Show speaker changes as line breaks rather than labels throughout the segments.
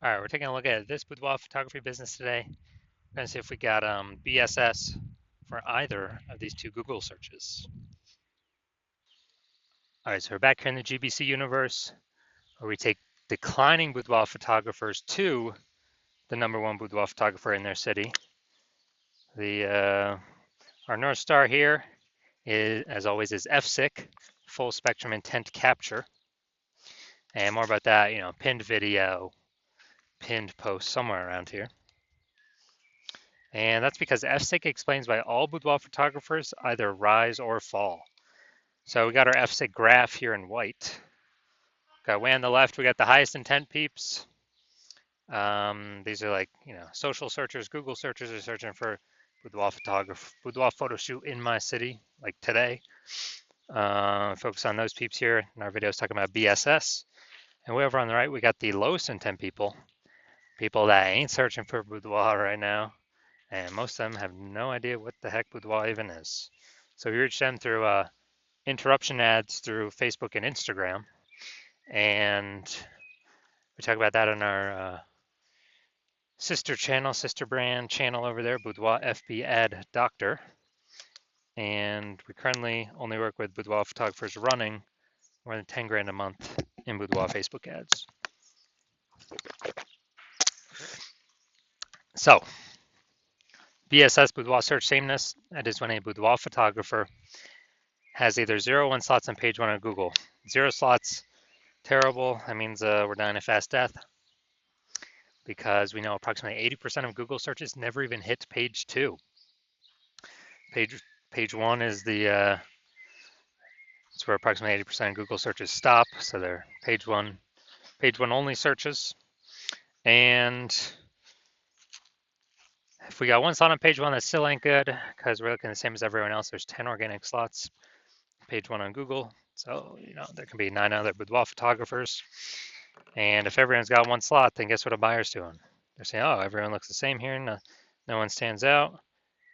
All right, we're taking a look at this boudoir photography business today. We're going to see if we got BSS for either of these two Google searches. All right, so we're back here in the GBC universe where we take declining boudoir photographers to the #1 boudoir photographer in their city. Our North Star here is, as always, is FSIC, full spectrum intent capture. And more about that, pinned video, pinned post somewhere around here. And that's because FSIC explains why all boudoir photographers either rise or fall. So we got our FSIC graph here in white. Got way on the left, we got the highest intent peeps. These are like, social searchers, Google searchers are searching for boudoir photo shoot in my city, like today. Focus on those peeps here in our videos talking about BSS. And way over on the right, we got the lowest intent people that ain't searching for boudoir right now. And most of them have no idea what the heck boudoir even is. So we reach them through interruption ads through Facebook and Instagram. And we talk about that on our sister brand channel over there, Boudoir FB Ad Doctor. And we currently only work with boudoir photographers running more than 10 grand a month in boudoir Facebook ads. So, BSS boudoir search sameness, that is when a boudoir photographer has either 0 or 1 slots on page 1 on Google. 0 slots, terrible. That means we're dying a fast death because we know approximately 80% of Google searches never even hit page 2. Page 1 is it's where approximately 80% of Google searches stop. So they're page one only searches. And if we got 1 slot on page 1, that still ain't good because we're looking the same as everyone else. There's 10 organic slots, page 1 on Google. So, there can be 9 other boudoir photographers. And if everyone's got 1 slot, then guess what a buyer's doing? They're saying, oh, everyone looks the same here. No one stands out.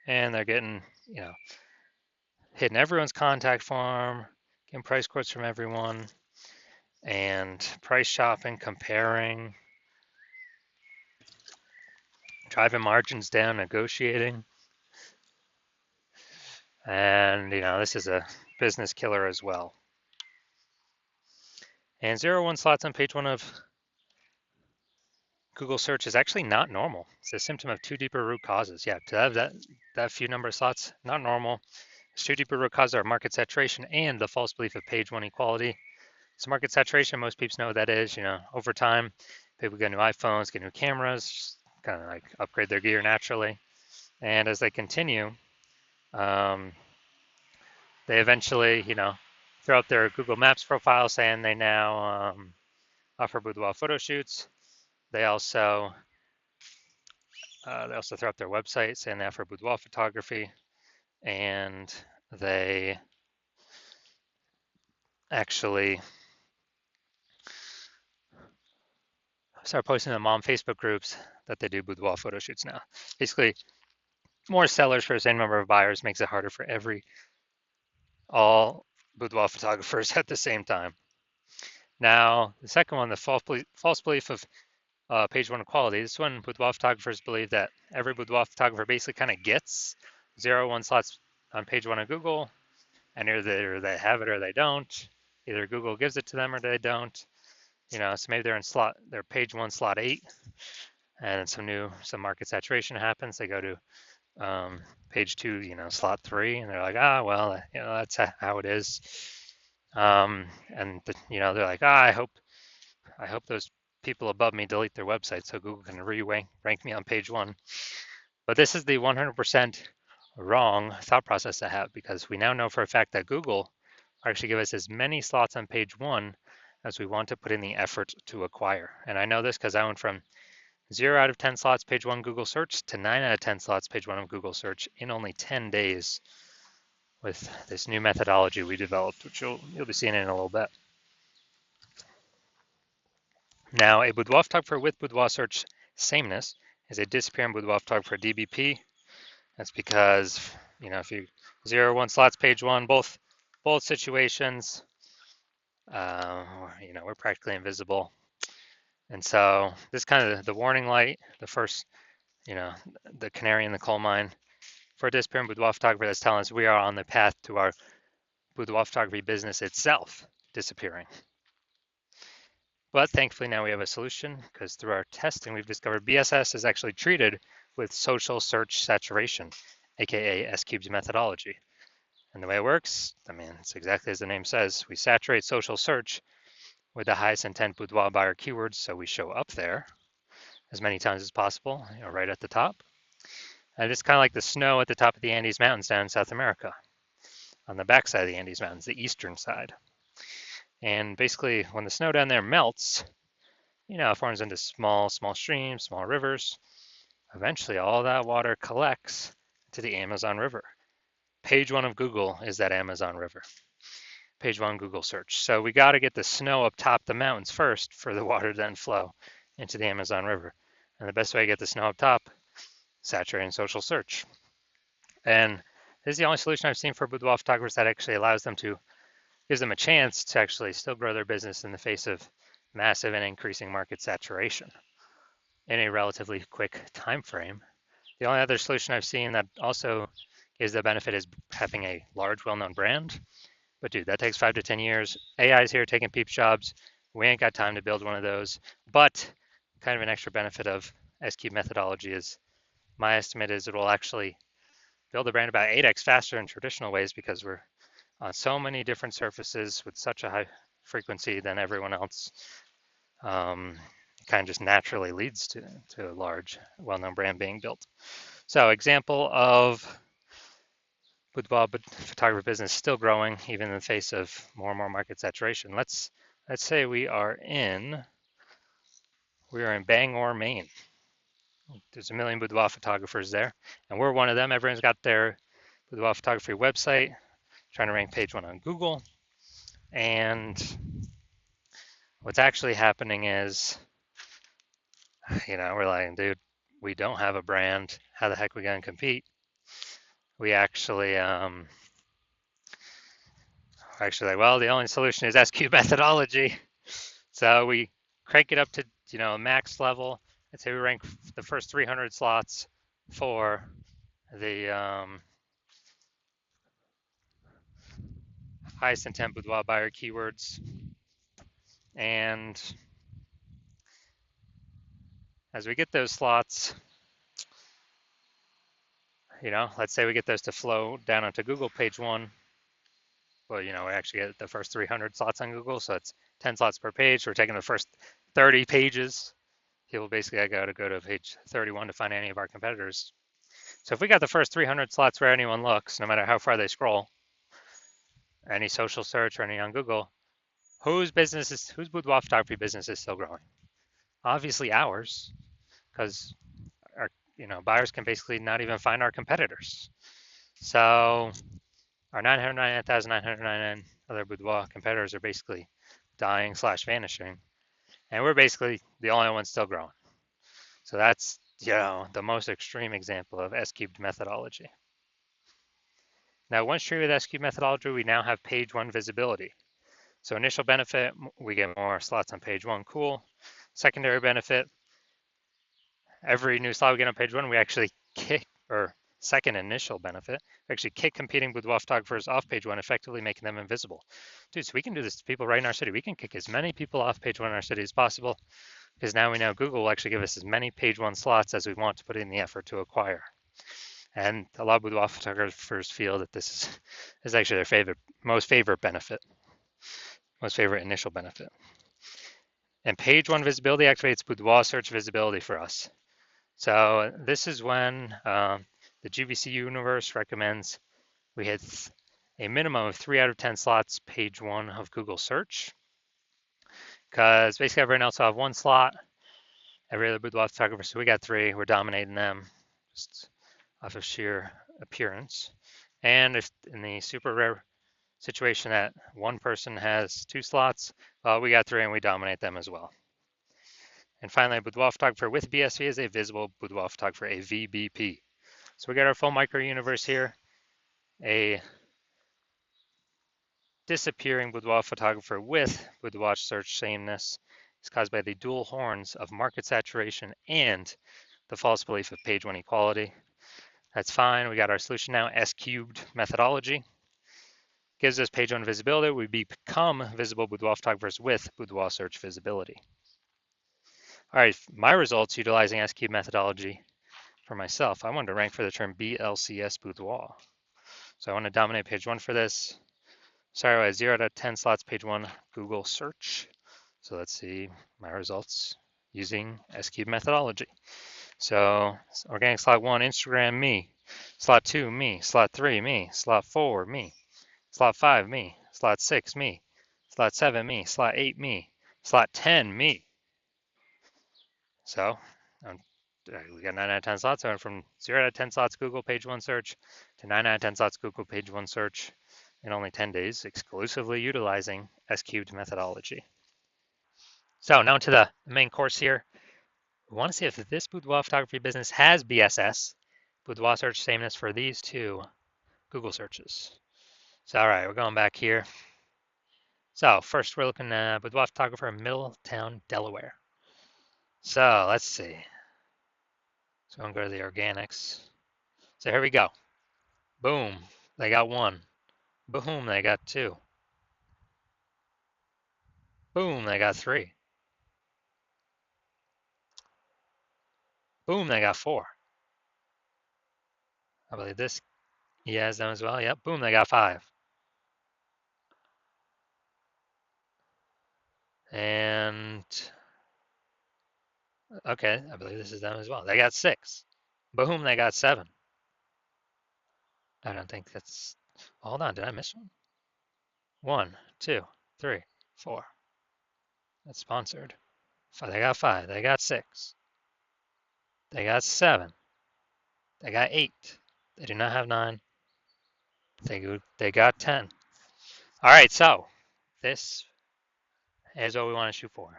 And they're getting, hitting everyone's contact form, getting price quotes from everyone, and price shopping, comparing, driving margins down, negotiating. And, this is a business killer as well. And 0 1 slots on page 1 of Google search is actually not normal. It's a symptom of 2 deeper root causes. Yeah, to have that few number of slots, not normal. It's 2 deeper root causes are market saturation and the false belief of page 1 equality. So market saturation, most people know what that is. Over time, people get new iPhones, get new cameras, kind of like upgrade their gear naturally. And as they continue, they eventually, throw up their Google Maps profile saying they now offer boudoir photo shoots. They also throw up their website saying they offer boudoir photography, and they actually start posting in mom Facebook groups that they do boudoir photo shoots now. Basically, more sellers for the same number of buyers makes it harder for all boudoir photographers at the same time. Now, the second one, the false belief of page 1 equality. This one, boudoir photographers believe that every boudoir photographer basically kind of gets 0 1 slots on page 1 of Google, and either they have it or they don't. Either Google gives it to them or they don't. So maybe they're in page 1 slot 8, and some market saturation happens. They go to page 2, slot 3, and they're like, well, that's how it is. And they're like, I hope those people above me delete their website so Google can rank me on page 1. But this is the 100% wrong thought process to have, because we now know for a fact that Google actually give us as many slots on page 1 as we want to put in the effort to acquire. And I know this because I went from 0 out of 10 slots page 1 Google search to 9 out of 10 slots page 1 of Google search in only 10 days with this new methodology we developed, which you'll be seeing in a little bit. Now, a boudoir photographer with boudoir search sameness is a disappearing boudoir photographer DBP. That's because, if you 0 1 slots page 1, both situations, we're practically invisible. And so this kind of the warning light, the first, the canary in the coal mine for a disappearing boudoir photographer that's telling us we are on the path to our boudoir photography business itself disappearing. But thankfully now we have a solution because through our testing we've discovered BSS is actually treated with social search saturation, aka S-Cube's methodology. And the way it works, it's exactly as the name says. We saturate social search with the highest intent boudoir buyer keywords, so we show up there as many times as possible, right at the top. And it's kind of like the snow at the top of the Andes Mountains down in South America, on the backside of the Andes Mountains, the eastern side. And basically, when the snow down there melts, it forms into small streams, small rivers. Eventually, all that water collects to the Amazon River. Page 1 of Google is that Amazon River. Page 1 Google search. So we got to get the snow up top the mountains first for the water to then flow into the Amazon River. And the best way to get the snow up top, saturating social search. And this is the only solution I've seen for boudoir photographers that actually gives them a chance to actually still grow their business in the face of massive and increasing market saturation in a relatively quick time frame. The only other solution I've seen that also gives the benefit is having a large, well-known brand. But dude, that takes 5 to 10 years. AI is here taking peep jobs. We ain't got time to build one of those. But kind of an extra benefit of S-Cube methodology is my estimate is it will actually build a brand about 8x faster in traditional ways because we're on so many different surfaces with such a high frequency than everyone else. Kind of just naturally leads to a large, well-known brand being built. So example of boudoir photography business still growing even in the face of more and more market saturation. Let's say we are in Bangor, Maine. There's a million boudoir photographers there, and we're one of them. Everyone's got their boudoir photography website, trying to rank page 1 on Google. And what's actually happening is, we're like, dude, we don't have a brand. How the heck are we going to compete? We actually, well, the only solution is S-Cube methodology. So we crank it up to, max level. I'd say we rank the first 300 slots for the highest intent boudoir buyer keywords. And as we get those slots, let's say we get those to flow down onto Google page 1. Well, we actually get the first 300 slots on Google, so it's 10 slots per page. We're taking the first 30 pages. People basically got to go to page 31 to find any of our competitors. So if we got the first 300 slots where anyone looks, no matter how far they scroll, any social search or any on Google, whose boudoir photography business is still growing? Obviously ours, because our buyers can basically not even find our competitors. So our 999,999 other boudoir competitors are basically dying / vanishing, and we're basically the only ones still growing. So that's the most extreme example of S-Cubed methodology. Now, once treated with S-Cubed methodology, we now have page 1 visibility. So initial benefit, we get more slots on page 1, cool. Secondary benefit, every new slot we get on page 1, we actually kick, or second initial benefit, we actually kick competing boudoir photographers off page 1, effectively making them invisible. Dude, so we can do this to people right in our city. We can kick as many people off page 1 in our city as possible, because now we know Google will actually give us as many page 1 slots as we want to put in the effort to acquire. And a lot of boudoir photographers feel that this is actually their most favorite initial benefit. And page 1 visibility activates boudoir search visibility for us. So this is when the GVC universe recommends we hit a minimum of 3 out of 10 slots page 1 of Google search, because basically everyone else will have 1 slot, every other boudoir photographer, so we got 3, we're dominating them just off of sheer appearance. And if in the super rare situation that one person has 2 slots, well, we got 3 and we dominate them as well. And finally, a boudoir photographer with BSV is a visible boudoir photographer, a VBP. So we got our full micro universe here, a disappearing boudoir photographer with boudoir search sameness, is caused by the dual horns of market saturation and the false belief of page one equality. That's fine. We got our solution now. S cubed methodology gives us page one visibility. We become visible boudoir photographers with boudoir search visibility. All right, my results utilizing S cubed methodology for myself. I wanted to rank for the term BLCS boudoir. So I want to dominate page one for this. Sorry, I had 0 out of 10 slots, page one, Google search. So let's see my results using S cubed methodology. So organic slot 1, Instagram, me. Slot 2, me. Slot 3, me. Slot 4, me. Slot 5, me. Slot 6, me. Slot 7, me. Slot 8, me. Slot 10, me. So we got 9 out of 10 slots. I went from 0 out of 10 slots Google page one search to 9 out of 10 slots Google page one search in only 10 days, exclusively utilizing S cubed methodology. So now to the main course here. We want to see if this boudoir photography business has BSS, boudoir search sameness for these two Google searches. So all right, we're going back here. So first we're looking at boudoir photographer in Middletown, Delaware. So let's see. So I'm going to go to the organics. So here we go. Boom, they got 1. Boom, they got 2. Boom, they got 3. Boom, they got 4. I believe this he has them as well. Yep, boom, they got 5. And okay, I believe this is them as well. They got 6. Boom, they got 7. I don't think that's. Hold on, did I miss one? 1, 2, 3, 4. That's sponsored. They got 5. They got 6. They got 7. They got 8. They do not have 9. They got 10. All right, so this is what we want to shoot for.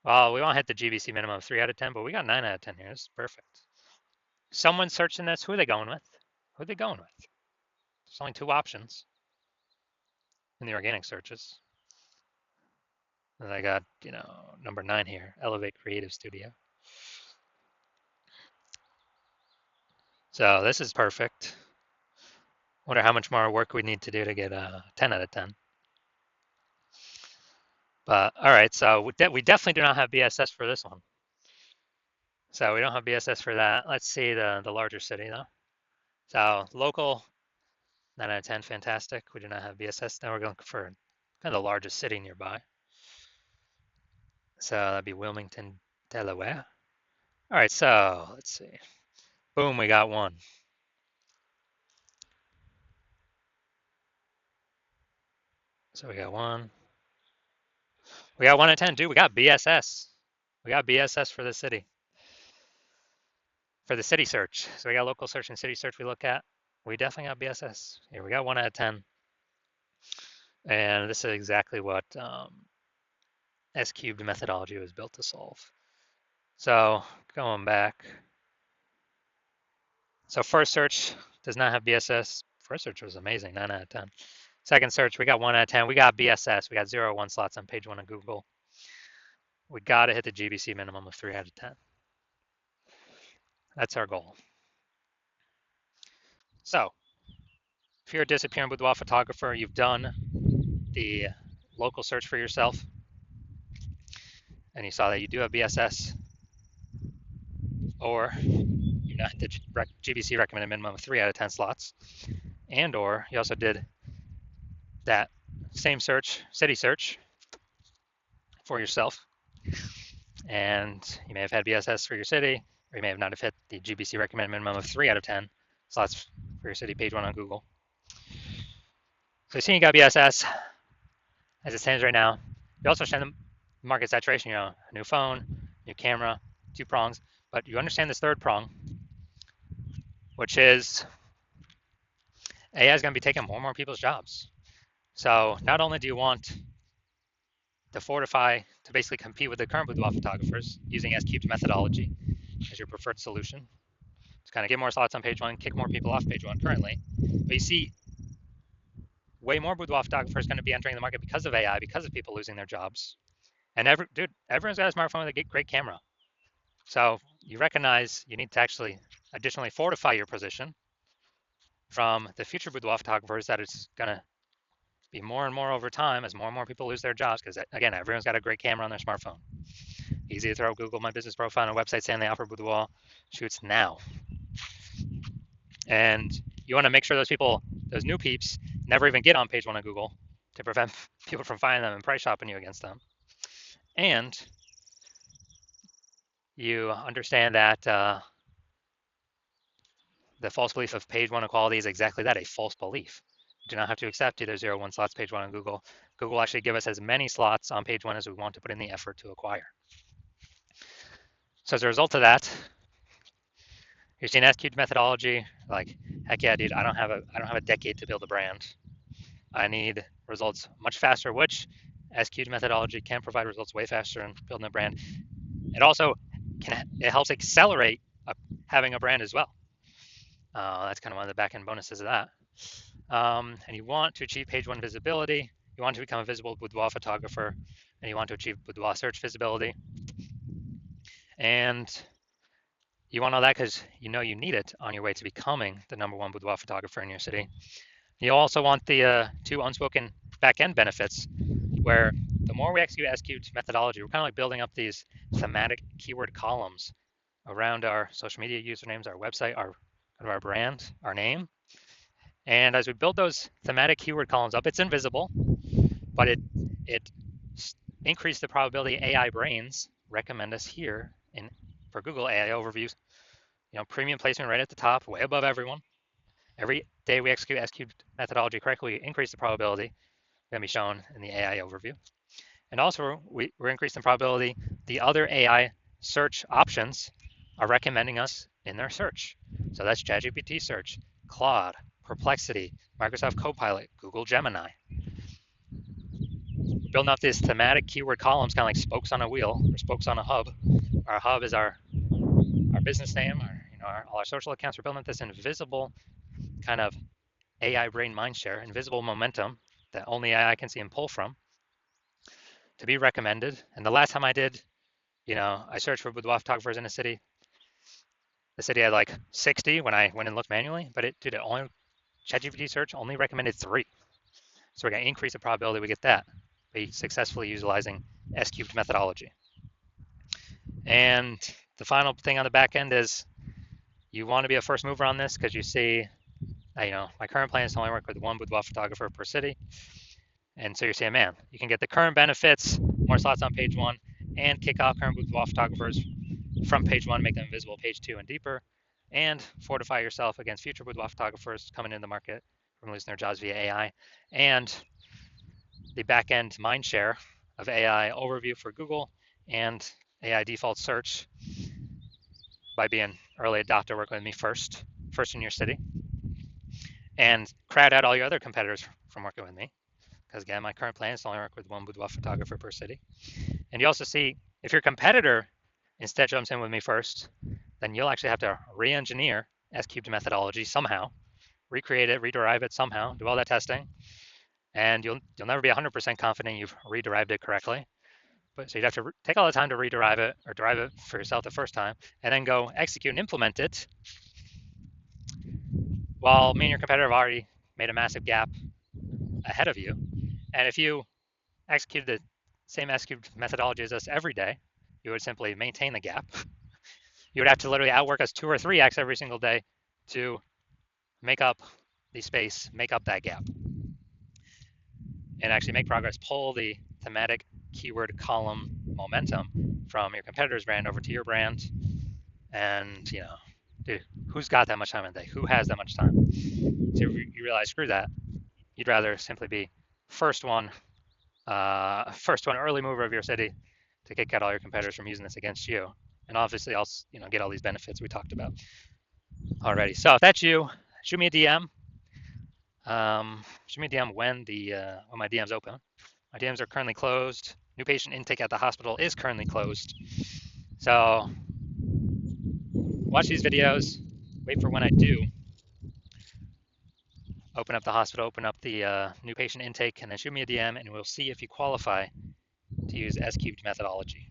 Well, we want to hit the GBC minimum of 3 out of 10, but we got 9 out of 10 here. This is perfect. Someone searching this, who are they going with? Who are they going with? There's only 2 options in the organic searches. And I got, number 9 here, Elevate Creative Studio. So this is perfect. Wonder how much more work we need to do to get a 10 out of 10. But all right, so we definitely do not have BSS for this one. So we don't have BSS for that. Let's see the larger city though. So local, 9 out of 10, fantastic. We do not have BSS. Now we're going for kind of the largest city nearby. So that'd be Wilmington, Delaware. All right, so let's see. Boom, we got 1. So we got 1. We got 1 out of 10. Dude, we got BSS. We got BSS for the city. For the city search. So we got local search and city search we look at. We definitely got BSS. Here we got 1 out of 10. And this is exactly what S cubed methodology was built to solve. So going back. So first search does not have BSS. First search was amazing, 9 out of 10. Second search, we got 1 out of 10. We got BSS. We got 0 1 slots on page 1 of Google. We got to hit the GBC minimum of 3 out of 10. That's our goal. So if you're a disappearing boudoir photographer, you've done the local search for yourself, and you saw that you do have BSS, or you not the GBC recommended minimum of 3 out of 10 slots, and or you also did that same search, city search, for yourself, and you may have had BSS for your city, or you may have not have hit the GBC recommended minimum of 3 out of 10 slots for your city page 1 on Google. So you see you got BSS as it stands right now. You also understand the market saturation, a new phone, new camera, 2 prongs, but you understand this third prong, which is AI is going to be taking more and more people's jobs. So not only do you want to fortify, to basically compete with the current boudoir photographers using S cubed methodology as your preferred solution, to kind of get more slots on page 1, kick more people off page 1 currently, but you see way more boudoir photographers going to be entering the market because of AI, because of people losing their jobs. And dude, everyone's got a smartphone with a great camera. So you recognize you need to actually additionally fortify your position from the future boudoir photographers that it's going to be more and more over time as more and more people lose their jobs because, again, everyone's got a great camera on their smartphone. Easy to throw Google My Business Profile on a website saying they offer boudoir shoots now. And you want to make sure those people, those new peeps, never even get on page one of Google to prevent people from finding them and price shopping you against them. And you understand that the false belief of page one equality is exactly that, a false belief. You do not have to accept either 0 or 1 slots page one on Google. Google will actually give us as many slots on page one as we want to put in the effort to acquire. So as a result of that, you're seeing SQ'd methodology, like, heck yeah, dude, I don't have a decade to build a brand. I need results much faster, which SQ'd methodology can provide results way faster in building a brand. It also it helps accelerate having a brand as well. That's kind of one of the back end bonuses of that. And you want to achieve page one visibility. You want to become a visible boudoir photographer, and you want to achieve boudoir search visibility. And you want all that because you know you need it on your way to becoming the #1 boudoir photographer in your city. You also want the two unspoken back-end benefits, where the more we execute SQ'd methodology, we're kind of like building up these thematic keyword columns around our social media usernames, our website, our brand, our name. And as we build those thematic keyword columns up, it's invisible, but it increased the probability AI brains recommend us here for Google AI overviews. Premium placement right at the top, way above everyone. Every day we execute SQ'd methodology correctly, we increase the probability going to be shown in the AI overview. And also, we're increasing the probability the other AI search options are recommending us in their search. So that's ChatGPT search, Claude, Perplexity, Microsoft Copilot, Google Gemini. We're building up these thematic keyword columns, kind of like spokes on a wheel or spokes on a hub. Our hub is our business name, all our social accounts. We're building up this invisible kind of AI brain mindshare, invisible momentum that only AI can see and pull from to be recommended. And the last time I did, I searched for boudoir photographers in a city. The city had like 60 when I went and looked manually, but ChatGPT search only recommended 3. So we're going to increase the probability we get that by successfully utilizing SQ'd methodology. And the final thing on the back end is you want to be a first mover on this because you see, my current plan is to only work with 1 boudoir photographer per city. And so you're saying, man, you can get the current benefits, more slots on page 1, and kick off current boudoir photographers from page 1, make them visible page 2 and deeper, and fortify yourself against future boudoir photographers coming into the market from losing their jobs via AI, and the back-end mindshare of AI overview for Google and AI default search by being early adopter, working with me first in your city, and crowd out all your other competitors from working with me. Because again, my current plan is to only work with 1 boudoir photographer per city. And you also see, if your competitor instead jumps in with me first, then you'll actually have to re-engineer SQ'd methodology somehow, recreate it, rederive it somehow, do all that testing, and you'll never be 100% confident you've rederived it correctly. So you'd have to take all the time to rederive it or derive it for yourself the first time, and then go execute and implement it, while me and your competitor have already made a massive gap ahead of you. And if you executed the same SQ'd methodology as us every day, you would simply maintain the gap. You would have to literally outwork us 2 or 3x every single day to make up the space, make up that gap, and actually make progress, pull the thematic keyword column momentum from your competitor's brand over to your brand. And, dude, who's got that much time in a day? Who has that much time? So you realize, screw that. You'd rather simply be first one early mover of your city to kick out all your competitors from using this against you. And obviously, I'll get all these benefits we talked about already. So if that's you, shoot me a DM. Shoot me a DM when my DM's open. My DMs are currently closed. New patient intake at the hospital is currently closed. So watch these videos. Wait for when I do open up the hospital, open up the new patient intake, and then shoot me a DM, and we'll see if you qualify to use S cubed methodology.